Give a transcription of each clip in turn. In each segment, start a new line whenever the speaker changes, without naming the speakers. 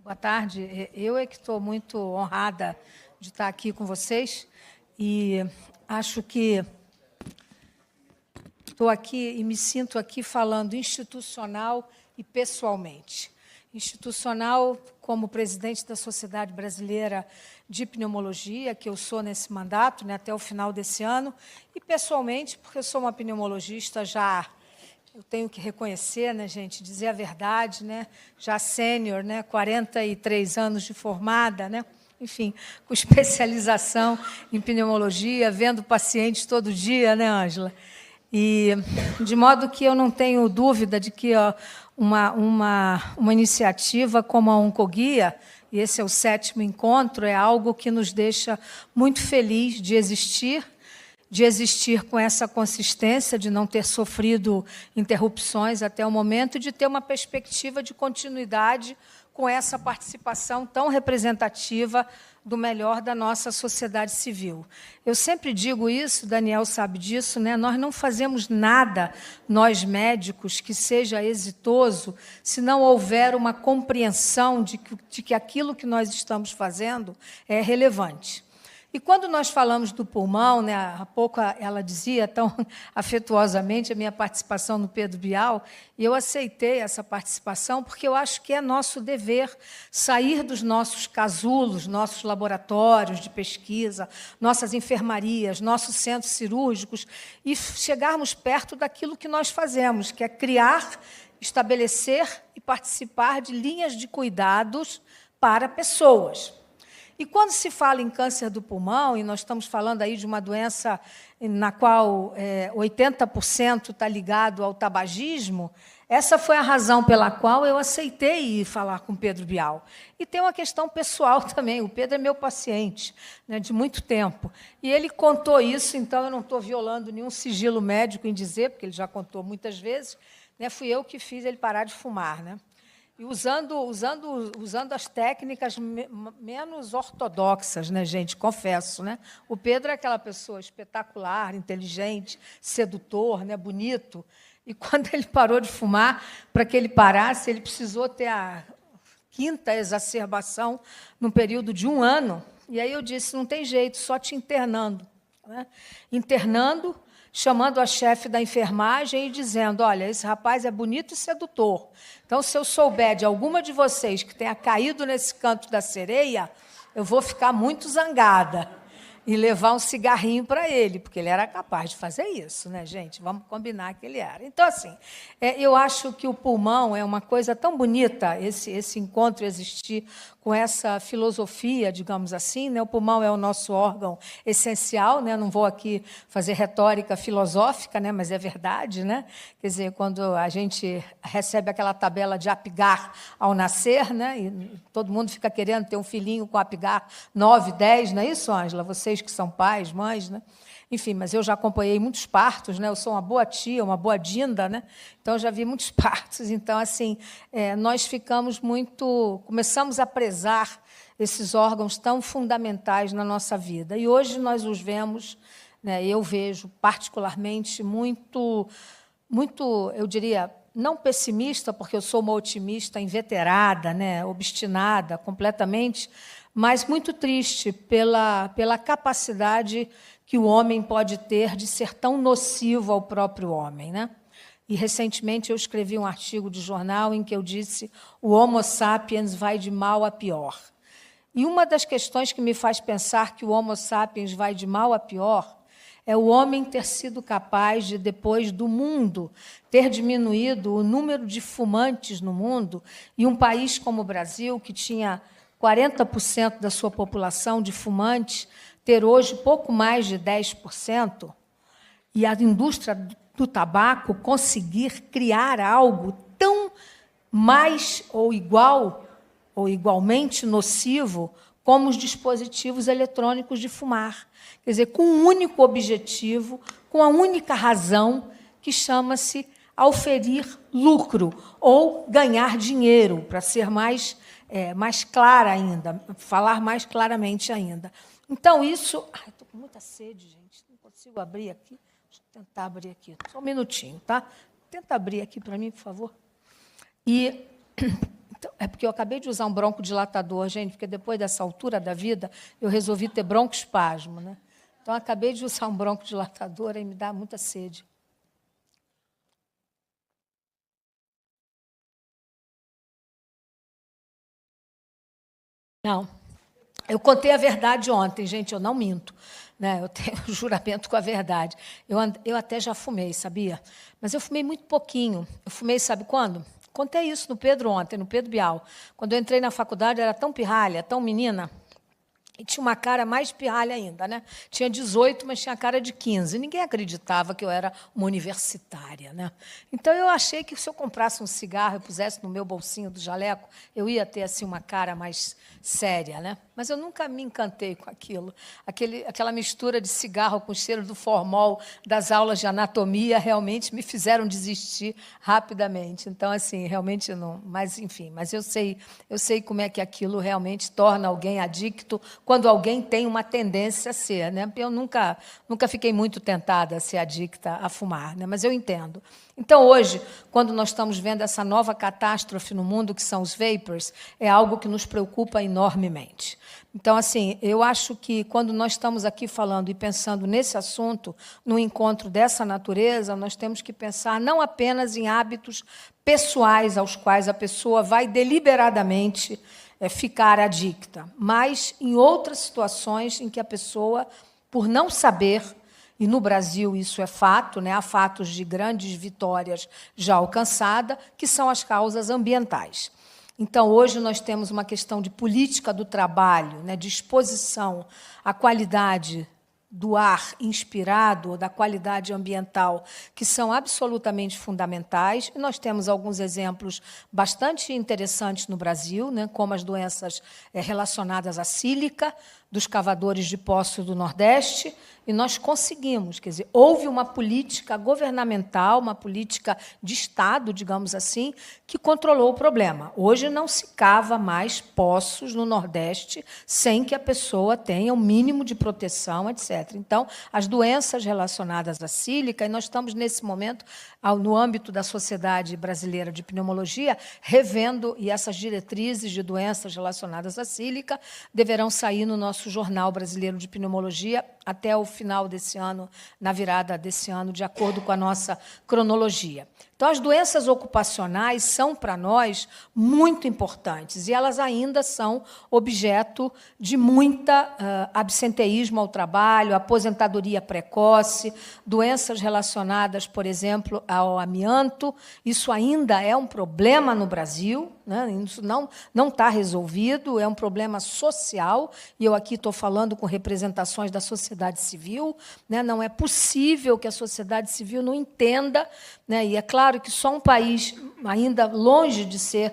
Boa tarde. Eu é que estou muito honrada de estar aqui com vocês e acho que estou aqui e me sinto aqui falando institucional e pessoalmente. Institucional, como presidente da Sociedade Brasileira de Pneumologia, que eu sou nesse mandato, né, até o final desse ano, e pessoalmente, porque eu sou uma pneumologista já, eu tenho que reconhecer, né, gente, dizer a verdade, né, já sênior, né, 43 anos de formada, né, enfim, com especialização em pneumologia, vendo pacientes todo dia, né, Ângela? E, de modo que eu não tenho dúvida de que uma iniciativa como a Oncoguia, e esse é o 7º encontro, é algo que nos deixa muito feliz de existir com essa consistência, de não ter sofrido interrupções até o momento, e de ter uma perspectiva de continuidade com essa participação tão representativa do melhor da nossa sociedade civil. Eu sempre digo isso, Daniel sabe disso, né? Nós não fazemos nada, nós médicos, que seja exitoso, se não houver uma compreensão de que aquilo que nós estamos fazendo é relevante. E quando nós falamos do pulmão, né, há pouco ela dizia tão afetuosamente a minha participação no Pedro Bial, e eu aceitei essa participação porque eu acho que é nosso dever sair dos nossos casulos, nossos laboratórios de pesquisa, nossas enfermarias, nossos centros cirúrgicos, e chegarmos perto daquilo que nós fazemos, que é criar, estabelecer e participar de linhas de cuidados para pessoas. E quando se fala em câncer do pulmão, e nós estamos falando aí de uma doença na qual 80% está ligado ao tabagismo, essa foi a razão pela qual eu aceitei ir falar com Pedro Bial. E tem uma questão pessoal também. O Pedro é meu paciente, né, de muito tempo. E ele contou isso, então eu não estou violando nenhum sigilo médico em dizer, porque ele já contou muitas vezes, né, fui eu que fiz ele parar de fumar, né? E usando as técnicas menos ortodoxas, né, gente? Confesso, né? O Pedro é aquela pessoa espetacular, inteligente, sedutor, né, bonito. E quando ele parou de fumar, para que ele parasse, ele precisou ter a 5ª exacerbação num período de 1 ano. E aí eu disse: não tem jeito, só te internando, né? Internando, chamando a chefe da enfermagem e dizendo: olha, esse rapaz é bonito e sedutor. Então, se eu souber de alguma de vocês que tenha caído nesse canto da sereia, eu vou ficar muito zangada e levar um cigarrinho para ele, porque ele era capaz de fazer isso, né, gente? Vamos combinar que ele era. Então, assim, eu acho que o pulmão é uma coisa tão bonita, esse encontro existir com essa filosofia, digamos assim, né? O pulmão é o nosso órgão essencial, né? Não vou aqui fazer retórica filosófica, né? Mas é verdade, né? Quer dizer, quando a gente recebe aquela tabela de Apgar ao nascer, né? E todo mundo fica querendo ter um filhinho com Apgar 9, 10, não é isso, Ângela? Vocês que são pais, mães, né? Enfim, mas eu já acompanhei muitos partos, né? Eu sou uma boa tia, uma boa dinda, né? Então, eu já vi muitos partos. Então, assim, nós começamos a prezar esses órgãos tão fundamentais na nossa vida. E hoje nós os vemos, né, eu vejo particularmente muito, eu diria, não pessimista, porque eu sou uma otimista inveterada, né, obstinada completamente, mas muito triste pela capacidade que o homem pode ter de ser tão nocivo ao próprio homem, né? E, recentemente, eu escrevi um artigo de jornal em que eu disse: o Homo sapiens vai de mal a pior. E uma das questões que me faz pensar que o Homo sapiens vai de mal a pior é o homem ter sido capaz de, depois do mundo, ter diminuído o número de fumantes no mundo, e um país como o Brasil, que tinha 40% da sua população de fumantes, ter hoje pouco mais de 10%, e a indústria do tabaco conseguir criar algo tão mais ou igual ou igualmente nocivo como os dispositivos eletrônicos de fumar. Quer dizer, com um único objetivo, com a única razão, que chama-se auferir lucro ou ganhar dinheiro, para ser mais clara ainda, falar mais claramente ainda. Então, isso... Ai, estou com muita sede, gente, não consigo abrir aqui. Deixa eu tentar abrir aqui, só um minutinho, tá? Tenta abrir aqui para mim, por favor. É porque eu acabei de usar um broncodilatador, gente, porque depois dessa altura da vida eu resolvi ter broncoespasmo, né? Então, acabei de usar um broncodilatador e me dá muita sede. Não, eu contei a verdade ontem, gente, eu não minto. Né? Eu tenho juramento com a verdade. Eu até já fumei, sabia? Mas eu fumei muito pouquinho. Eu fumei, sabe quando? Contei isso no Pedro ontem, no Pedro Bial. Quando eu entrei na faculdade, eu era tão pirralha, tão menina, e tinha uma cara mais pirralha ainda, né? Tinha 18, mas tinha cara de 15. Ninguém acreditava que eu era uma universitária, né? Então, eu achei que se eu comprasse um cigarro e pusesse no meu bolsinho do jaleco, eu ia ter assim, uma cara mais séria, né? Mas eu nunca me encantei com aquilo. Aquela mistura de cigarro com o cheiro do formol das aulas de anatomia realmente me fizeram desistir rapidamente. Então, assim, realmente não... Mas, enfim, mas eu sei como é que aquilo realmente torna alguém adicto quando alguém tem uma tendência a ser, né? Eu nunca fiquei muito tentada a ser adicta a fumar, né? Mas eu entendo. Então, hoje, quando nós estamos vendo essa nova catástrofe no mundo, que são os vapors, é algo que nos preocupa enormemente. Então, assim, eu acho que quando nós estamos aqui falando e pensando nesse assunto, no encontro dessa natureza, nós temos que pensar não apenas em hábitos pessoais aos quais a pessoa vai deliberadamente ficar adicta, mas em outras situações em que a pessoa, por não saber, e no Brasil isso é fato, né, há fatos de grandes vitórias já alcançadas, que são as causas ambientais. Então, hoje nós temos uma questão de política do trabalho, né, de exposição à qualidade do ar inspirado, ou da qualidade ambiental, que são absolutamente fundamentais. E nós temos alguns exemplos bastante interessantes no Brasil, né, como as doenças relacionadas à sílica, dos cavadores de poço do Nordeste, e nós conseguimos, quer dizer, houve uma política governamental, uma política de Estado, digamos assim, que controlou o problema. Hoje não se cava mais poços no Nordeste sem que a pessoa tenha um mínimo de proteção, etc. Então, as doenças relacionadas à sílica, e nós estamos, nesse momento, no âmbito da Sociedade Brasileira de Pneumologia, revendo, e essas diretrizes de doenças relacionadas à sílica deverão sair no nosso Jornal Brasileiro de Pneumologia até o final desse ano, na virada desse ano, de acordo com a nossa cronologia. Então, as doenças ocupacionais são, para nós, muito importantes, e elas ainda são objeto de muita absenteísmo ao trabalho, aposentadoria precoce, doenças relacionadas, por exemplo, ao amianto. Isso ainda é um problema no Brasil, né? Isso não está resolvido, é um problema social, e eu aqui estou falando com representações da sociedade civil, né? Não é possível que a sociedade civil não entenda, né? E é claro que só um país ainda longe de ser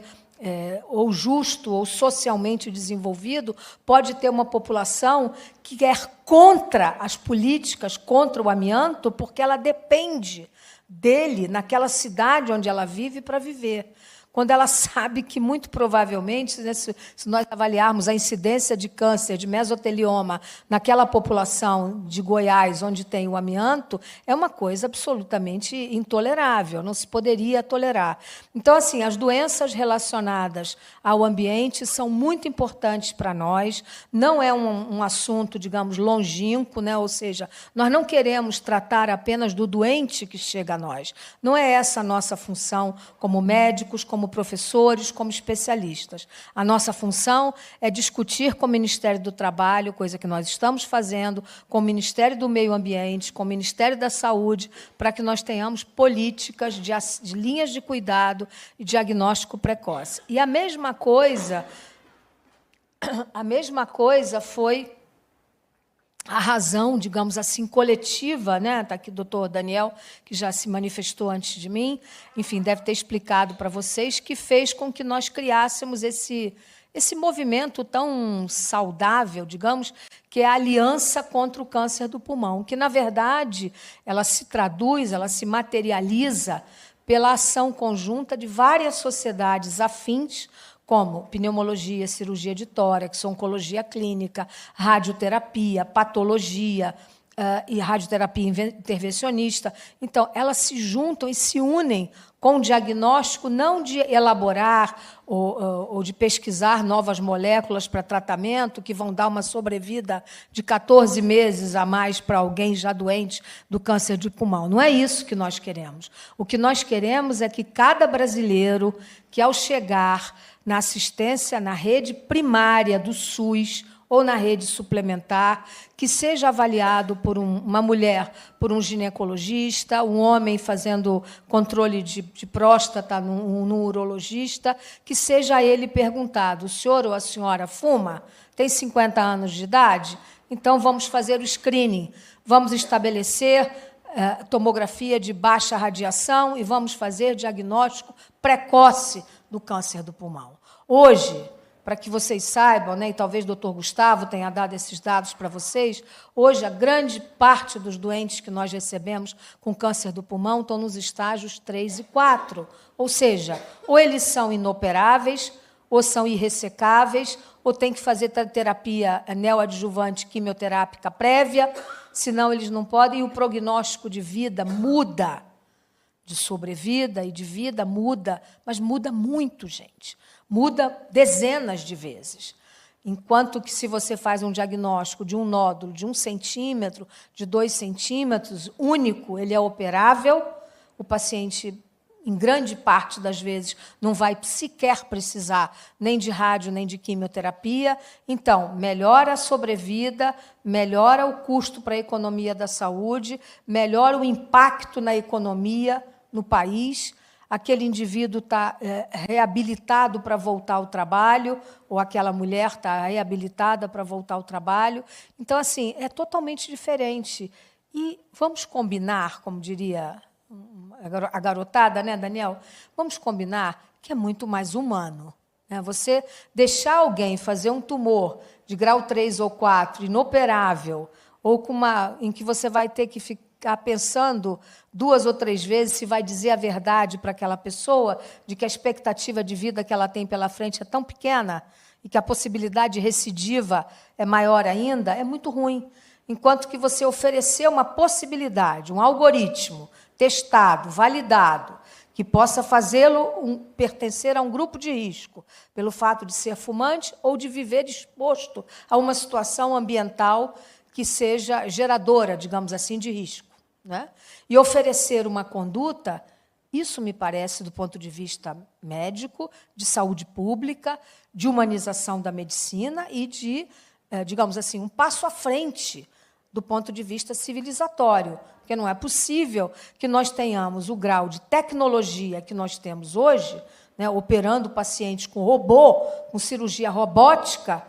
ou justo ou socialmente desenvolvido pode ter uma população que é contra as políticas, contra o amianto, porque ela depende dele naquela cidade onde ela vive para viver. Quando ela sabe que, muito provavelmente, né, se nós avaliarmos a incidência de câncer, de mesotelioma, naquela população de Goiás, onde tem o amianto, é uma coisa absolutamente intolerável, não se poderia tolerar. Então, assim, as doenças relacionadas ao ambiente são muito importantes para nós, não é um assunto, digamos, longínquo, né? Ou seja, nós não queremos tratar apenas do doente que chega a nós. Não é essa a nossa função como médicos, como professores, como especialistas. A nossa função é discutir com o Ministério do Trabalho, coisa que nós estamos fazendo, com o Ministério do Meio Ambiente, com o Ministério da Saúde, para que nós tenhamos políticas de linhas de cuidado e diagnóstico precoce. E a mesma coisa foi a razão, digamos assim, coletiva, né? Está aqui o doutor Daniel, que já se manifestou antes de mim, enfim, deve ter explicado para vocês, que fez com que nós criássemos esse movimento tão saudável, digamos, que é a Aliança contra o Câncer do Pulmão, que, na verdade, ela se traduz, ela se materializa pela ação conjunta de várias sociedades afins, como pneumologia, cirurgia de tórax, oncologia clínica, radioterapia, patologia, e radioterapia intervencionista. Então, elas se juntam e se unem com o diagnóstico não de elaborar ou de pesquisar novas moléculas para tratamento que vão dar uma sobrevida de 14 meses a mais para alguém já doente do câncer de pulmão. Não é isso que nós queremos. O que nós queremos é que cada brasileiro que, ao chegar na assistência na rede primária do SUS, ou na rede suplementar, que seja avaliado por uma mulher, por um ginecologista, um homem fazendo controle de próstata, um urologista, que seja a ele perguntado: o senhor ou a senhora fuma? Tem 50 anos de idade? Então, vamos fazer o screening, vamos estabelecer tomografia de baixa radiação e vamos fazer diagnóstico precoce do câncer do pulmão. Hoje, para que vocês saibam, né, e talvez o doutor Gustavo tenha dado esses dados para vocês, hoje a grande parte dos doentes que nós recebemos com câncer do pulmão estão nos estágios 3 e 4. Ou seja, ou eles são inoperáveis, ou são irressecáveis, ou tem que fazer terapia neoadjuvante quimioterápica prévia, senão eles não podem, e o prognóstico de vida muda, de sobrevida e de vida muda, mas muda muito, gente. Muda dezenas de vezes. Enquanto que, se você faz um diagnóstico de um nódulo de 1 centímetro, de 2 centímetros, único, ele é operável, o paciente, em grande parte das vezes, não vai sequer precisar nem de rádio, nem de quimioterapia. Então, melhora a sobrevida, melhora o custo para a economia da saúde, melhora o impacto na economia no país. Aquele indivíduo está reabilitado para voltar ao trabalho, ou aquela mulher está reabilitada para voltar ao trabalho. Então, assim, é totalmente diferente. E vamos combinar, como diria a garotada, né, Daniel? Vamos combinar que é muito mais humano, né? Você deixar alguém fazer um tumor de grau 3 ou 4, inoperável, ou em que você vai ter que ficar pensando 2 ou 3 vezes se vai dizer a verdade para aquela pessoa, de que a expectativa de vida que ela tem pela frente é tão pequena e que a possibilidade recidiva é maior ainda, é muito ruim. Enquanto que você oferecer uma possibilidade, um algoritmo testado, validado, que possa fazê-lo pertencer a um grupo de risco, pelo fato de ser fumante ou de viver exposto a uma situação ambiental que seja geradora, digamos assim, de risco, né? E oferecer uma conduta, isso me parece, do ponto de vista médico, de saúde pública, de humanização da medicina e de, digamos assim, um passo à frente do ponto de vista civilizatório, porque não é possível que nós tenhamos o grau de tecnologia que nós temos hoje, né, operando pacientes com robô, com cirurgia robótica,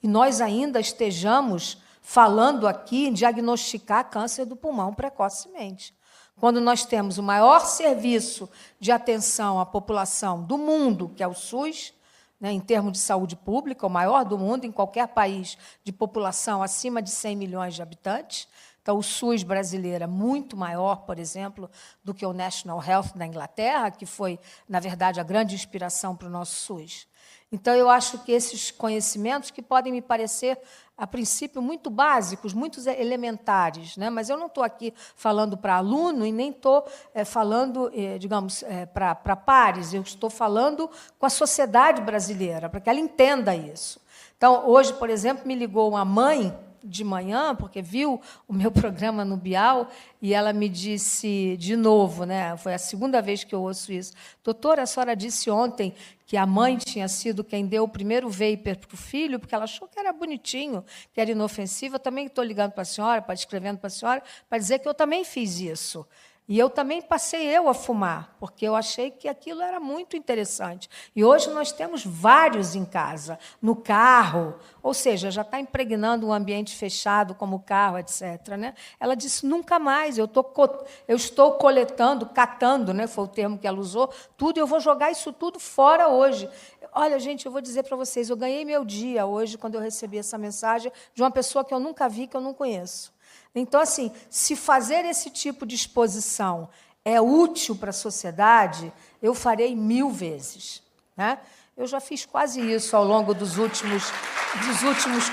e nós ainda estejamos falando aqui em diagnosticar câncer do pulmão precocemente. Quando nós temos o maior serviço de atenção à população do mundo, que é o SUS, né, em termos de saúde pública, o maior do mundo, em qualquer país de população acima de 100 milhões de habitantes. Então, o SUS brasileiro é muito maior, por exemplo, do que o National Health da Inglaterra, que foi, na verdade, a grande inspiração para o nosso SUS. Então, eu acho que esses conhecimentos, que podem me parecer, a princípio, muito básicos, muito elementares, né? Mas eu não estou aqui falando para aluno e nem estou falando, digamos, para pares, eu estou falando com a sociedade brasileira, para que ela entenda isso. Então, hoje, por exemplo, me ligou uma mãe de manhã, porque viu o meu programa no Bial, e ela me disse de novo, né, foi a segunda vez que eu ouço isso: doutora, a senhora disse ontem que a mãe tinha sido quem deu o primeiro vapor para o filho, porque ela achou que era bonitinho, que era inofensivo. Eu também estou ligando para a senhora, escrevendo para a senhora, para dizer que eu também fiz isso. E eu também passei a fumar, porque eu achei que aquilo era muito interessante. E hoje nós temos vários em casa, no carro, ou seja, já está impregnando um ambiente fechado, como o carro, etc. Né? Ela disse: nunca mais, eu estou coletando, catando, né, foi o termo que ela usou, tudo, e eu vou jogar isso tudo fora hoje. Olha, gente, eu vou dizer para vocês, eu ganhei meu dia hoje, quando eu recebi essa mensagem de uma pessoa que eu nunca vi, que eu não conheço. Então, assim, se fazer esse tipo de exposição é útil para a sociedade, eu farei 1000 vezes. Né? Eu já fiz quase isso ao longo dos últimos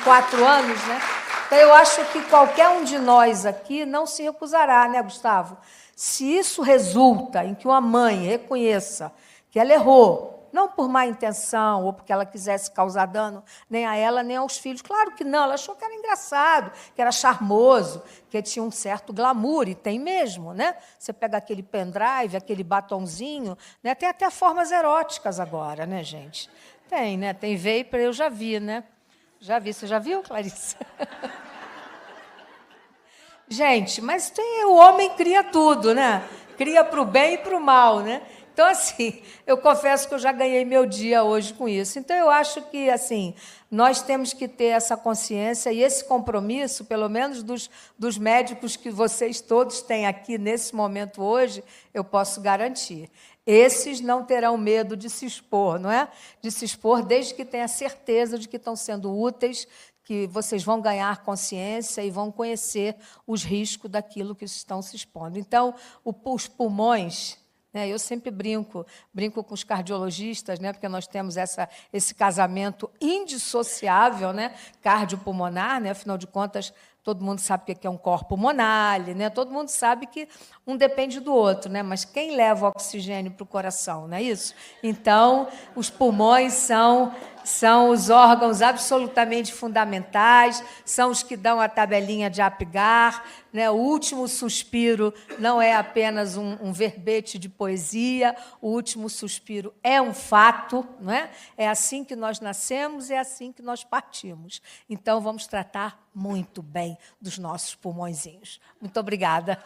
4 anos. Né? Então, eu acho que qualquer um de nós aqui não se recusará, né, Gustavo? Se isso resulta em que uma mãe reconheça que ela errou, não por má intenção ou porque ela quisesse causar dano nem a ela, nem aos filhos. Claro que não, ela achou que era engraçado, que era charmoso, que tinha um certo glamour, e tem mesmo, né? Você pega aquele pendrive, aquele batonzinho, né? Tem até formas eróticas agora, né, gente? Tem, né? Tem vapor, eu já vi, né? Já vi. Você já viu, Clarice? Gente, mas o homem cria tudo, né? Cria para o bem e para o mal, né? Então, assim, eu confesso que eu já ganhei meu dia hoje com isso. Então, eu acho que, assim, nós temos que ter essa consciência e esse compromisso, pelo menos dos médicos que vocês todos têm aqui nesse momento hoje, eu posso garantir. Esses não terão medo de se expor, não é? De se expor desde que tenha certeza de que estão sendo úteis, que vocês vão ganhar consciência e vão conhecer os riscos daquilo que estão se expondo. Então, os pulmões, né, eu sempre brinco com os cardiologistas, né, porque nós temos esse casamento indissociável, né, cardiopulmonar, né, afinal de contas, todo mundo sabe o que é um corpo pulmonar, né? Todo mundo sabe que um depende do outro, né? Mas quem leva o oxigênio para o coração, não é isso? Então, os pulmões são os órgãos absolutamente fundamentais, são os que dão a tabelinha de Apgar, né? O último suspiro não é apenas um verbete de poesia, o último suspiro é um fato, não é? É assim que nós nascemos, é assim que nós partimos. Então, vamos tratar muito bem dos nossos pulmõezinhos. Muito obrigada.